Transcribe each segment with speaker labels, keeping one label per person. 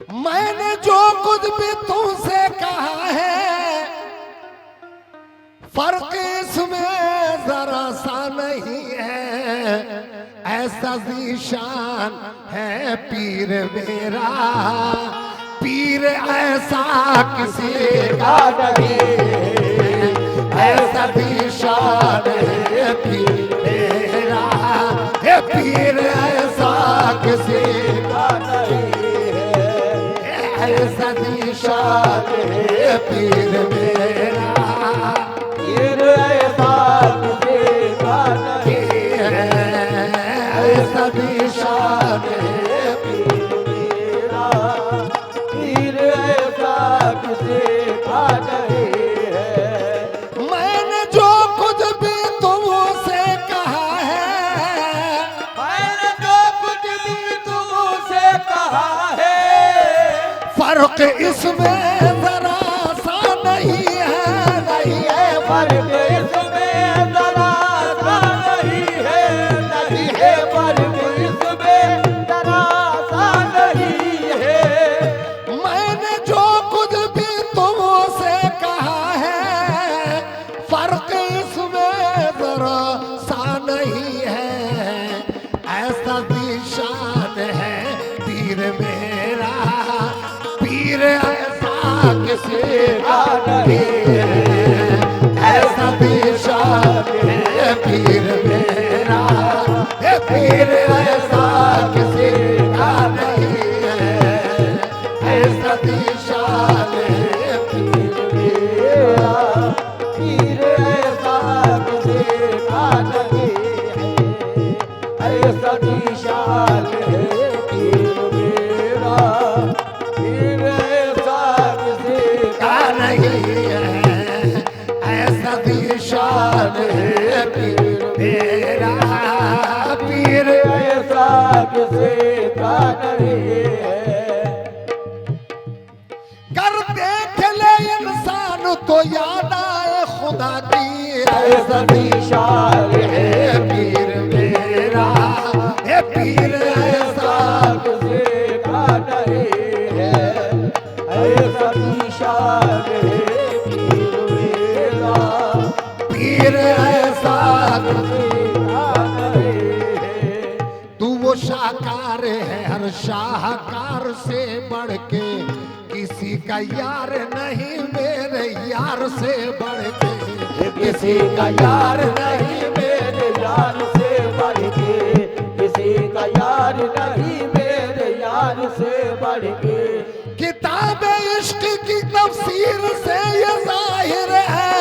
Speaker 1: मैंने जो कुछ भी तुमसे कहा है फर्क इसमें जरा सा नहीं है। ऐसा ज़ीशान है पीर मेरा, पीर ऐसा किसी का नहीं। ऐसा ज़ीशान है पीर मेरा, ये पीर ऐसा किसी का नहीं है। ऐसा ज़ीशान है पीर मेरा,
Speaker 2: पीर ऐसा किसी का नहीं है।
Speaker 1: ऐसा ज़ीशान है
Speaker 2: पीर मेरा, पीर ऐसा किसी का नहीं है।
Speaker 1: मैंने जो कुछ भी तुमसे कहा है,
Speaker 2: मैंने जो कुछ भी तुमसे कहा है
Speaker 1: फर्क इसमें जरा सा नहीं है, नहीं है
Speaker 2: फर्क इसमें जरा सा नहीं है, नहीं है फर्क इसमें जरा सा नहीं है।
Speaker 1: मैंने जो कुछ भी तुमसे कहा है फर्क इसमें जरा सा नहीं है। ऐसा ज़ीशान है पीर मेरा, पीर ऐसा किसी का नहीं है। ऐसा ज़ीशान है पीर मेरा, ये पीर ऐसा किसी का नहीं है। ऐसा ज़ीशान है
Speaker 2: पीर मेरा, पीर ऐसा किसी का नहीं है। ऐसा निशान है पीर मेरा, पीर ऐसा किसी
Speaker 1: का नहीं है। ऐसा ज़ीशान है पीर मेरा, पीर
Speaker 2: ऐसा किसी का नहीं है।
Speaker 1: कर देख ले इंसान तो याद आए खुदा की। ऐसा
Speaker 2: निशान
Speaker 1: है पीर मेरा, ये पीर ऐसा
Speaker 2: किसी का नहीं है। ऐसा निशान है पीर मेरा,
Speaker 1: पीर ऐसा
Speaker 2: किसी का नहीं है।
Speaker 1: तू वो शाहकार है हर शाहकार से बढ़ के, किसी का यार नहीं मेरे यार से बढ़ के।
Speaker 2: किसी का यार नहीं मेरे यार से बढ़ के, किसी का यार नहीं मेरे यार से बढ़ के।
Speaker 1: किताब इश्क की तफसीर से ये जाहिर है,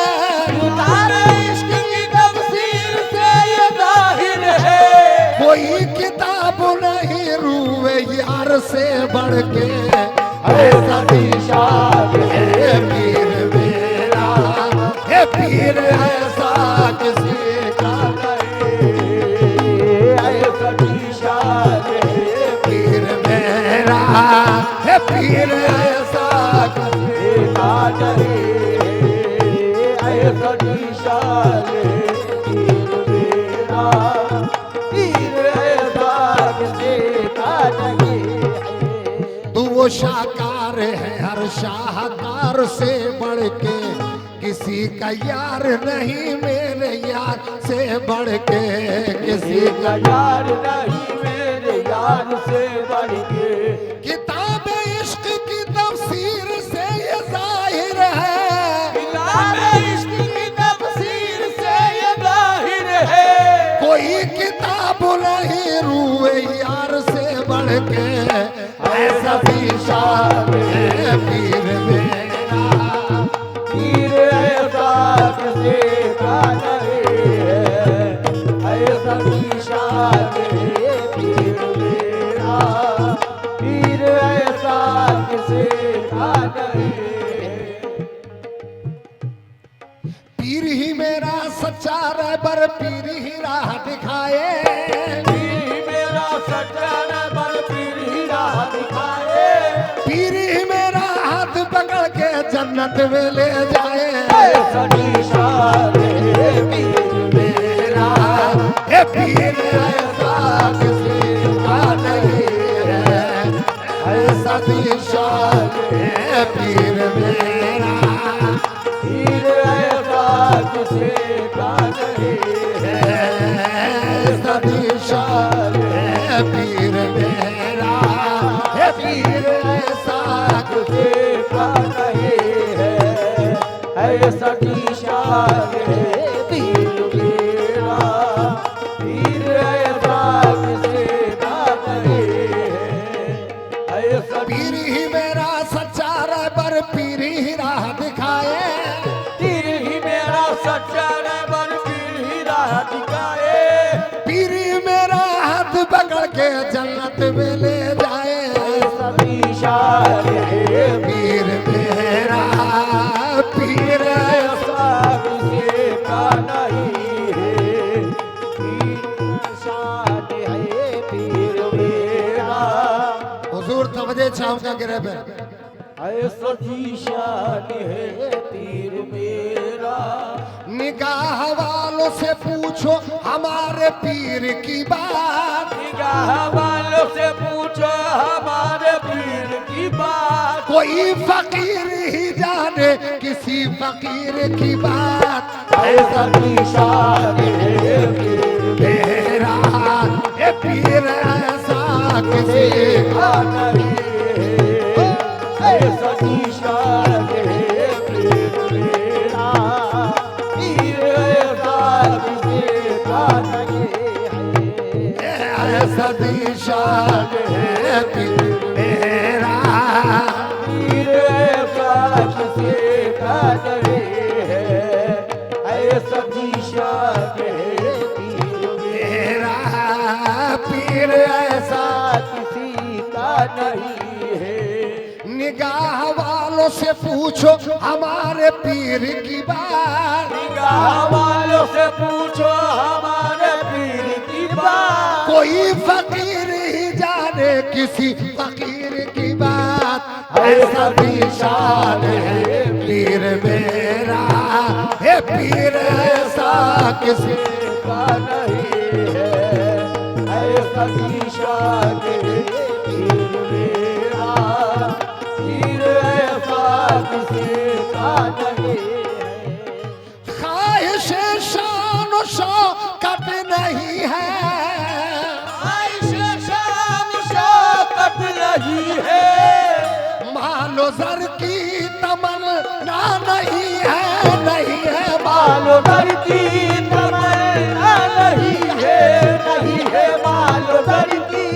Speaker 2: किताब इश्क की तफसीर से ये जाहिर है।
Speaker 1: कोई किताब नहीं रूए यार से बढ़ के। ऐसा ज़ीशान है पीर मेरा, ये पीर ऐसा किसी का
Speaker 2: नहीं। ऐसा निशान है
Speaker 1: पीर मेरा, ये पीर ऐसा
Speaker 2: किसी का नहीं है। ऐसा निशान है पीर मेरा, पीर ऐसा किसी का नहीं है।
Speaker 1: तू वो शाहकार है हर शाहकार से बढ़ के, किसी का यार नहीं मेरे यार से बढ़ के। किसी
Speaker 2: किसी
Speaker 1: का
Speaker 2: का यार नहीं मेरे यार से बढ़ के।
Speaker 1: किताब इश्क की तफसीर से ये जाहिर है,
Speaker 2: किताब इश्क की तफसीर से ये जाहिर है।
Speaker 1: कोई किताब नहीं रूए यार से बढ़ के। ऐसा ज़ीशान है पीर मेरा,
Speaker 2: पीर ऐसा किसी का नहीं है। ऐसा निशान है पीर मेरा, पीर ऐसा किसी का नहीं है।
Speaker 1: पीर ही मेरा सच्चा रहबर, पीर ही राह दिखाए।
Speaker 2: पीर मेरा सच्चा रहबर, पीर ही राह दिखाए।
Speaker 1: पीर ही मेरा हाथ पकड़ के जन्नत में ले जाए।
Speaker 2: ऐसा निशान है पीर
Speaker 1: मेरा ये पीर ऐसा किसी का नहीं है। ऐसा दिशाल है पीर मेरा,
Speaker 2: पीर ऐसा किसी का नहीं है,
Speaker 1: ऐसा दिशाल है पीर मेरा, है पीर ऐसा
Speaker 2: किसी का नहीं है, ऐसा निशान है पीर मेरा, पीर ऐसा किसी का नहीं है, ऐसा
Speaker 1: पीर ही मेरा सच्चा रहबर, पीर ही राह दिखाए,
Speaker 2: पीर ही मेरा सच्चा रहबर, पीर ही राह दिखाए,
Speaker 1: पीर ही मेरा हाथ पकड़ के जन्नत में ले जाए,
Speaker 2: ऐसा निशान है
Speaker 1: पीर मेरा पीर
Speaker 2: ऐसा किसी का नहीं है, पीर निशान है पीर मेरा,
Speaker 1: हुजूर तवज्जो शाम का गिरे पे
Speaker 2: ऐसा निशान है पीर मेरा,
Speaker 1: निगाह वालों से पूछो हमारे पीर की बात,
Speaker 2: निगाह वालों से पूछो हमारे पीर की बात,
Speaker 1: कोई फकीर ही जाने किसी फकीर की बात,
Speaker 2: ऐसा निशान है पीर
Speaker 1: मेरा ये पीर ऐसा किसी
Speaker 2: का नहीं है, ऐसा निशान है पीर मेरा, पीर ऐसा किसी का नहीं है,
Speaker 1: ऐसा दिशान है पीर मेरा,
Speaker 2: पीर ऐसा किसी का नहीं है, ऐसा निशान है पीर
Speaker 1: मेरा पीर ऐसा
Speaker 2: किसी का नहीं है,
Speaker 1: निगाह वालों से पूछो हमारे पीर की बात,
Speaker 2: निगाह वालों से पूछो हमारे पीर की बात,
Speaker 1: कोई फकीर ही जाने किसी फकीर की बात, ऐसा निशान है पीर मेरा, हे पीर ऐसा किसी
Speaker 2: का नहीं है, ऐसा निशान है पीर मेरा, पीर ऐसा किसी का नहीं है,
Speaker 1: ख्वाहिश शान और शौकत नहीं है,
Speaker 2: आइशा शाम शौकत नहीं है,
Speaker 1: मालो जर की तमन्ना नहीं है, नहीं है
Speaker 2: मालो दर की तमन्ना नहीं है, नहीं है मालो दर की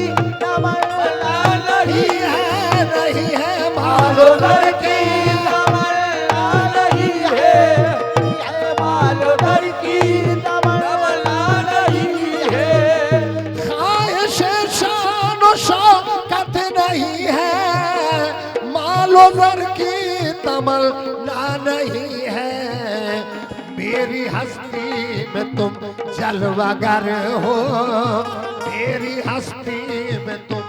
Speaker 2: तमन्ना नहीं है,
Speaker 1: नहीं है
Speaker 2: मालो
Speaker 1: मालो
Speaker 2: दर की तमन्ना नहीं है, मालो दर की तमन्ना नहीं है,
Speaker 1: ख्वाहिश शान और शौकत नहीं है, मालो जर की तमन्ना नहीं है, मेरी हस्ती में तुम जलवागर हो, मेरी हस्ती में तुम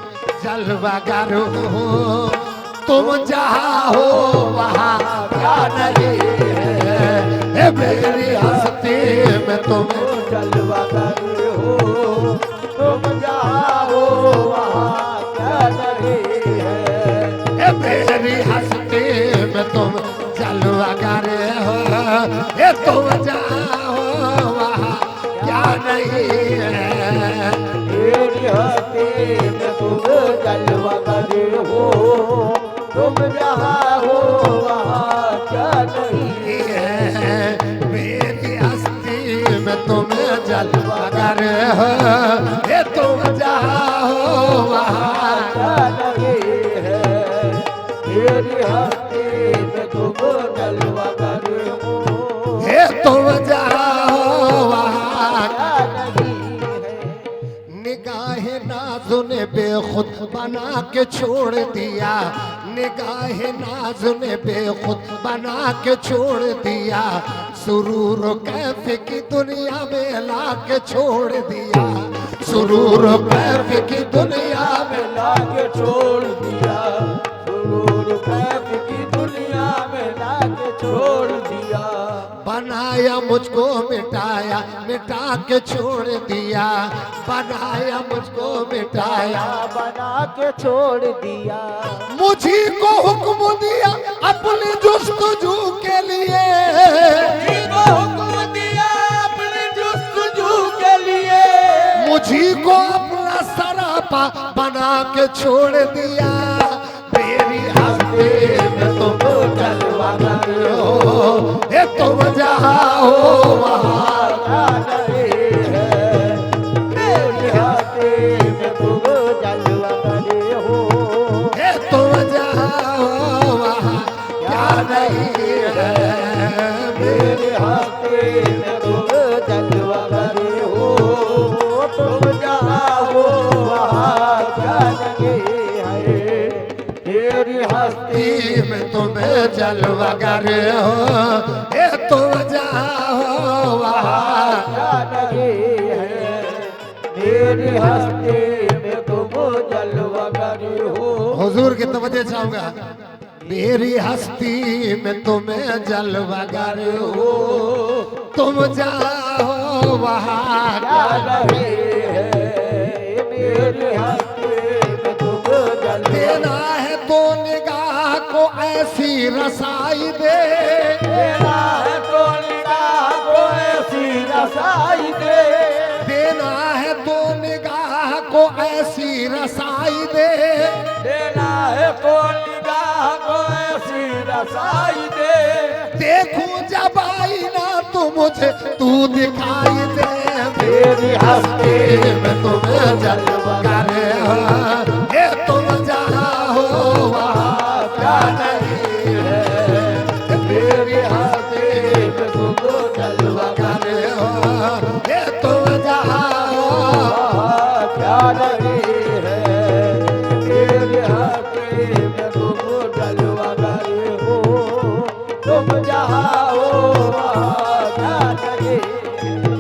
Speaker 1: जलवागर हो, तुम जहाँ हो वहाँ क्या नहीं है, मेरी हस्ती में तुम
Speaker 2: जलवा कर हो, तुम जहाँ हो वहाँ क्या नहीं है,
Speaker 1: मेरी हस्ती में तुम जलवागर हो, ये तुम जहाँ हो वहाँ क्या नहीं है,
Speaker 2: मेरी हस्ती में तुम जलवा कर हो, तुम जहाँ हो वहाँ क्या नहीं
Speaker 1: है मेरी हस्ती में तुम जलवागर हो, ये तुम जहाँ हो वहाँ
Speaker 2: क्या नहीं है, मेरी हस्ती में तुम जलवा कर हो,
Speaker 1: ये तुम जहाँ हो वहाँ
Speaker 2: क्या नहीं है,
Speaker 1: निगाह नाज़ ने बेखुद बना के छोड़ दिया, निगाह नाज़ ने बेखुद बना के छोड़ दिया, सुरूर कैफ की दुनिया में ला के छोड़ दिया, सुरूर कैफ की दुनिया में
Speaker 2: लाके छोड़ दिया, सुरूर कैफ की दुनिया में लाके छोड़ दिया,
Speaker 1: बना बनाया मुझको मिटाया, मिटा के छोड़ दिया, बनाया मुझको मिटाया,
Speaker 2: बना के छोड़ दिया।
Speaker 1: मुझी को हुक्म दिया अपनी जुस्तजू के लिए,
Speaker 2: मुझी को हुक्म दिया अपनी जुस्तजू के लिए,
Speaker 1: मुझी को अपना सरापा बना के छोड़ दिया। मेरी हस्ती में तुम जलवा करो, ये तुम जहाँ हो वहाँ
Speaker 2: क्या नहीं है। मेरी हस्ती में तुम जलवा करे हो,
Speaker 1: ये तुम जहाँ हो वहाँ क्या नहीं है।
Speaker 2: मेरी हस्ती में तुम जलवा करे हो, तुम जहाँ हो वहाँ क्या नहीं है। मेरी हस्ती
Speaker 1: में तुम्हें जलवा करे हो, ये तुम जहाँ हो वहाँ
Speaker 2: क्या नहीं है। मेरी हस्ती में तुम जलवा करे हो।
Speaker 1: हुजूर की तवज्जो चाहूंगा। मेरी हस्ती में तुम्हें जलवागर हो, तुम जाओ वहाँ
Speaker 2: क्या नहीं है। मेरी हस्ती में तुम जलवा
Speaker 1: देना है तो निगाह को ऐसी रसाई दे,
Speaker 2: देना है तो निगाह को ऐसी रसाई दे,
Speaker 1: देना है तो निगाह को ऐसी रसाई दे,
Speaker 2: देना है तो निगाह को ऐसी रसाई दे।
Speaker 1: देखूं जब आई ना तो मुझे तू दिखाई दे।
Speaker 2: मेरी हस्ती
Speaker 1: में तुम्हें जलवागर हो, ये तुम जहाँ हो वहाँ क्या नहीं है।
Speaker 2: मेरी हस्ती में तुम जलवागर
Speaker 1: हो, ये तुम जहाँ हो
Speaker 2: क्या नहीं है। मेरी हस्ती में तुम जलवागर हो, तुम जहाँ हो वहाँ क्या नहीं है।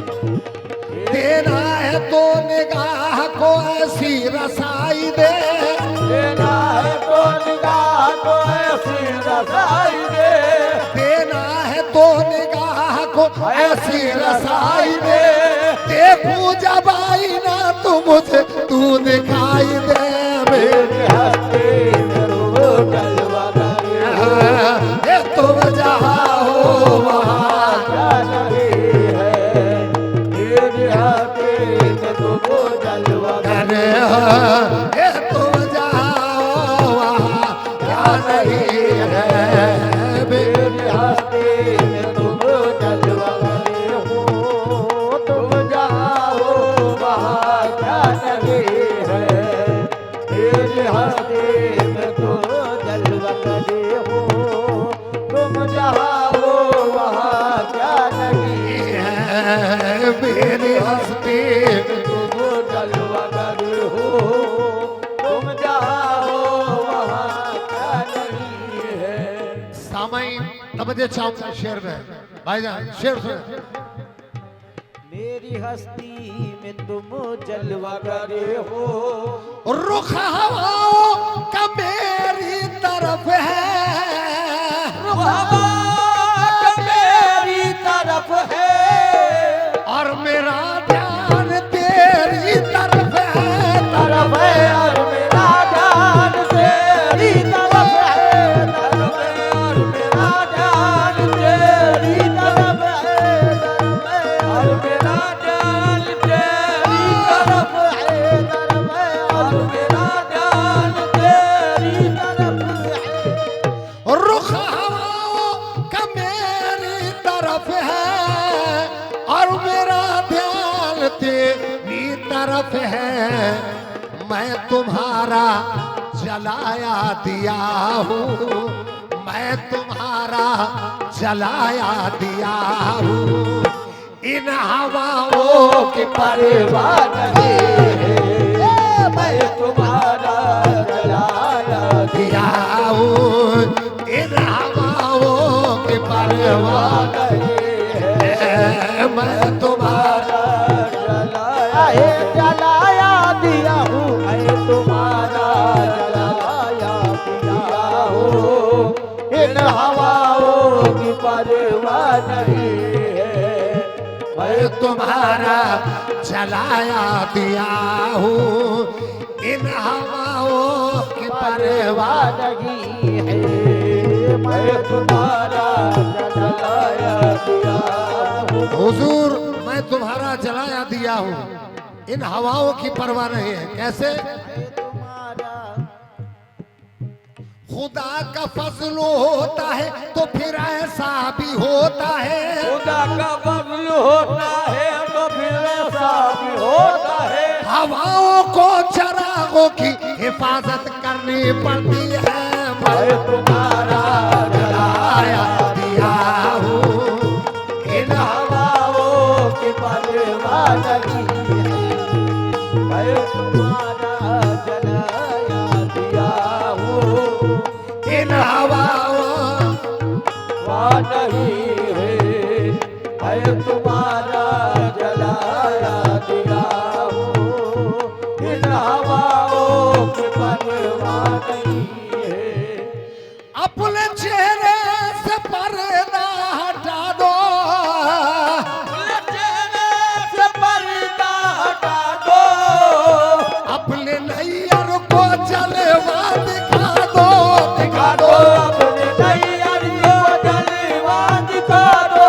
Speaker 1: देना है तो निगाह को ऐसी रसाई दे,
Speaker 2: देना है तो निगाह को ऐसी रसाई दे,
Speaker 1: देना है तो निगाह को ऐसी रसाई दे। देखूं जब आई ना तो मुझे तू दिखाई दे।
Speaker 2: मेरी हस्ती में तुम जलवागर हो,
Speaker 1: ये तुम जहाँ हो वहाँ
Speaker 2: क्या नहीं है। मेरी हस्ती में तुम जलवागर
Speaker 1: करे हो, ये तुम जहाँ हो वहाँ क्या नहीं है।
Speaker 2: मेरी हस्ती में तुम जलवागर हो, तुम जहाँ हो वहाँ क्या नहीं है। मेरी हस्ती में तुम जलवागर हो, तुम जहाँ हो वहाँ क्या नहीं है।
Speaker 1: मेरी हस्ती
Speaker 2: तुम जलवागर हो, तुम जहाँ हो वहाँ क्या नहीं है।
Speaker 1: सामाइन तवज्जो चाहूंगा शेर में। भाईजान शेर सुन।
Speaker 2: मेरी हस्ती में तुम जलवागर हो,
Speaker 1: रुख हवाओं का मेरी तरफ है,
Speaker 2: हवा मेरी तरफ है,
Speaker 1: और मेरा ध्यान तेरी तरफ है।
Speaker 2: तरफ है और मेरा ध्यान तेरी तरफ है, तरफ है और मेरा ध्यान तेरी तरफ है, तरफ है और मेरा ध्यान तेरी तरफ है, तरफ है और मेरा ध्यान तेरी तरफ है।
Speaker 1: रुख हवाओं का मेरी तरफ है, और मेरा ध्यान तेरी तरफ है। मैं तुम्हारा जलाया दिया हूँ, मैं तुम्हारा जलाया दिया हूँ। इन हवाओं की
Speaker 2: परवाह नहीं है, मैं तुम्हारा जलाया
Speaker 1: दिया हूँ, इन हवाओं की परवाह
Speaker 2: नहीं है।
Speaker 1: मैं तुम्हारा
Speaker 2: जलाया दिया हूँ, मैं तुम्हारा जलाया दिया हूँ। इन हवाओं की परवाह नहीं है,
Speaker 1: मैं तुम्हारा जलाया दिया हूँ इन हवाओं की परवाह
Speaker 2: नहीं है, मैं तुम्हारा जलाया दिया हूँ।
Speaker 1: हुजूर मैं तुम्हारा जलाया दिया हूँ इन हवाओं की परवाह नहीं है। कैसे? खुदा का फजल होता है तो फिर ऐसा भी होता है,
Speaker 2: खुदा का फजल होता है तो फिर ऐसा भी होता है।
Speaker 1: हवाओं को चरागों की हिफाजत करनी पड़ती है। मैं तुम्हारा जलाया दिया हूँ इन
Speaker 2: हवाओं की परवाह नहीं है, मैं तुम्हारा जलाया दिया हूँ
Speaker 1: इन हवाओं
Speaker 2: नहीं है, मैं तुम्हारा जलाया दिया हूँ इन हवाओं की परवाह नहीं है।
Speaker 1: अपने चेहरे से पर्दा हटा दो,
Speaker 2: अपने चेहरे से पर्दा हटा दो,
Speaker 1: अपने नैयर को जलवा दिखा दो, दिखा दो
Speaker 2: अपने नैयर को जलवा दिखा दो,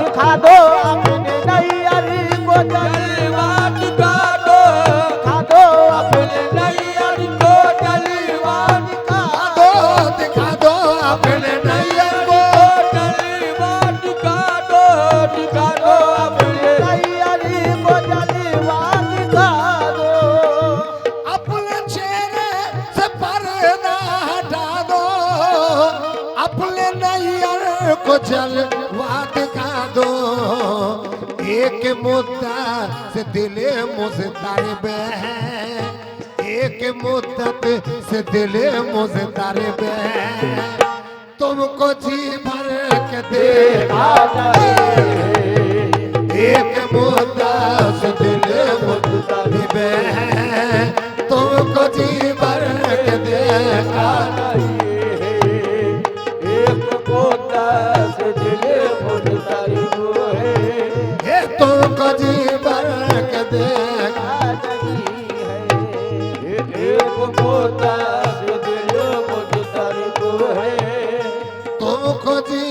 Speaker 2: दिखा दो अपने नैयर को जलवा दिखा दो, दिखा दो अपने नैयर को जलवा दिखा दो,
Speaker 1: दिखा दो अपने नैयर को
Speaker 2: जलवा दिखा दो, दिखा दो अपने नैयर को जलवा दिखा दो।
Speaker 1: अपने चेहरे से पर्दा हटा दो, अपने नैयर को जलवा दिखा दो। एक मुद्दा से दिल मुज़तरब है, एक मुद्दत से दिल मुज़तरब है, तुमको जी भर के देखा एक मुद्दा से दिल मुज़तरब है, तुमको जी भर के देखा
Speaker 2: एक मुद्दा से दिल मुज़तरब है,
Speaker 1: ये तुमको जी भर के देखा
Speaker 2: एक मुद्दा से दिल मुज़तरब है,
Speaker 1: तुमको जी